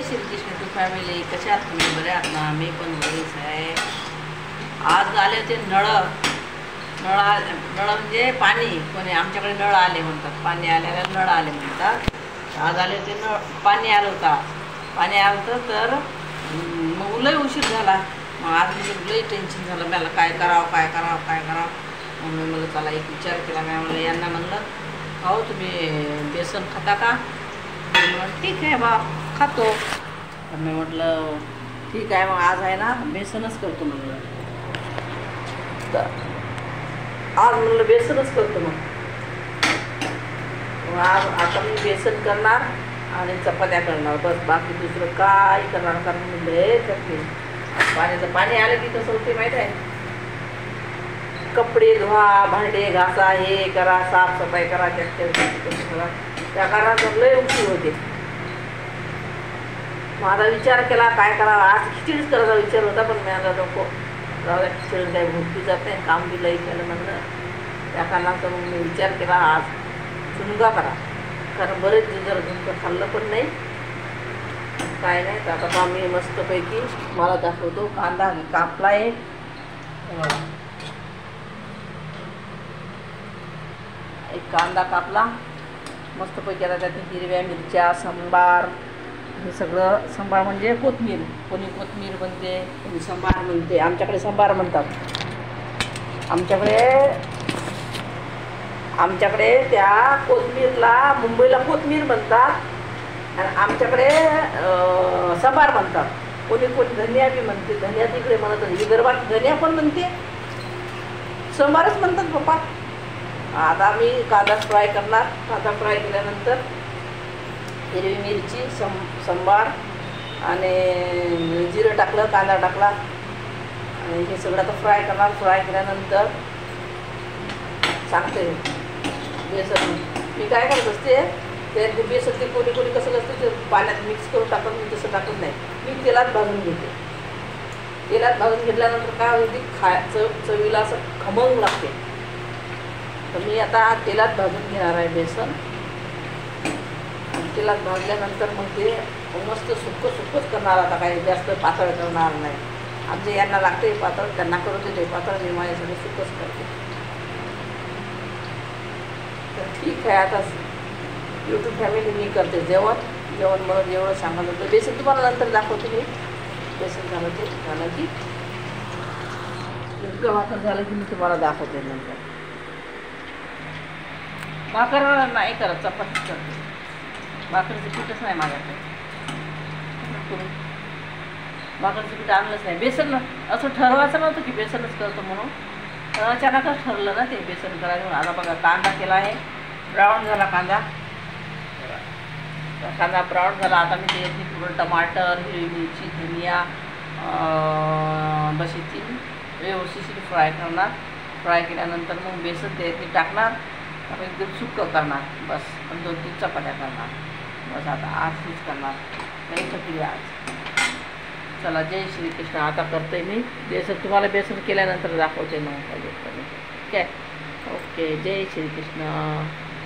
Shrikrishna to family. कशा आहात तुम्ही? बरे आहात ना? मी पण बरीच आहे. आज आले होते नळ म्हणजे पाणी. कोणी आमच्याकडे नळ आले म्हणतात, पाणी आल्याला नळ आले म्हणतात. आज आले होते पाणी आलं होतं तर मग लय उशीर झाला. मग आज म्हणजे लई टेन्शन झालं मला, काय करावं. म्हणून मला चला एक विचार केला. मी म्हणलं यांना म्हणलं, हो तुम्ही बेसन खाता का? ठीक आहे बा, खातो. तर मी म्हटलं ठीक आहे, मग आज आहे ना बेसनच करतो म्हणलं. तर आज म्हणलं बेसनच करतो. मग आज आता मी बेसन करणार आणि चपात्या करणार, बस. बाकी दुसरं काय करणार? कारण म्हणलं पाण्याचं पाणी आलं की कसं होते माहीत आहे, कपडे धुवा, भांडे घासा, हे करा, साफसफाई करा, त्या कारणात लय उशीर होते. माझा विचार केला काय करावा. आज खिचडीच करायचा विचार होता, पण मी आता नको जाऊ द्या, खिचडी काही भुकती जाते, काम बी लई केलं म्हणलं. त्या कारणाचा मग मी विचार केला आज झुणका करा. कारण बरेच जरा झुणकं खाल्लं पण नाही, काय नाही. तर आता मी मस्तपैकी मला दाखवतो. कांदा कापला आहे, एक कांदा कापला मस्तपैकी. आता त्यात हिरव्या मिरच्या, संबार, हे सगळं. संबार म्हणजे कोथिंबीर, कोणी कोथिंबीर म्हणते, कोणी संबार म्हणते. आमच्याकडे संबार म्हणतात. आमच्याकडे त्या कोथिंबीरला मुंबईला कोथिंबीर म्हणतात आणि आमच्याकडे संबार म्हणतात. कोणी धनिया बी म्हणते. धनिया तिकडे म्हणत, विदर्भात धनिया पण म्हणते, संबारच म्हणतात पप्पा. आता मी कांदा फ्राय करणार. कांदा फ्राय केल्यानंतर हिरवी मिरची, संबार आणि जिरं टाकलं, कांदा टाकला आणि हे सगळं आता फ्राय करणार. फ्राय केल्यानंतर सांगते बेसन मी काय करत असते. ते बेसन ते कोणी कसं असते ते पाण्यात मिक्स करून टाकत, मी तसं टाकत नाही. मी तेलात भाजून घेते. तेलात भाजून घेतल्यानंतर काय होते, चवीला असं खमंग लागते. तर मी आता तेलात भाजून घेणार आहे बेसन. तेलात भाजल्यानंतर मग ते मस्त सुक्कंच करणार. आता काही जास्त पातळ करणार नाही. आमचे यांना लागते पातळ, त्यांना करू देते पातळ, मी माझ्यासाठी सुक्कंच करते. तर ठीक आहे, आता यूट्यूब फॅमिली मी करते जेवण. मला जेवढं सांगायला होतं. बेसन तुम्हाला नंतर दाखवते मी. बेसन झालं की भाकर झालं की मी तुम्हाला दाखवते नंतर. भाकर नाही करत, चपातीच करते. भाकरीचं पीठच नाही माझ्याकडे. भाकरीचं पीठ आणलंच नाही. बेसन असं ठरवायचं नव्हतं की बेसनच करतो म्हणून. अचानकच ठरलं ना ते बेसन करायचं म्हणून. आता बघा कांदा केला आहे, ब्राऊन झाला कांदा. कांदा ब्राऊन झाला. आता मी त्याच्यातली पूर्ण टमाटर, हिरवी मिरची, धनिया बशी ती व्यवस्थित फ्राय करणार. फ्राय केल्यानंतर मग बेसन त्याच्यातली टाकणार आणि एकदम सुक्कं करणार, बस. आणि 2-3 चपात्या करणार, बस. आता आज हीच करणार, नाही चकली आज. चला, जय श्रीकृष्ण. आता करते मी बेसन. तुम्हाला बेसन केल्यानंतर दाखवते मग. ठीक आहे, ओके. जय श्रीकृष्ण.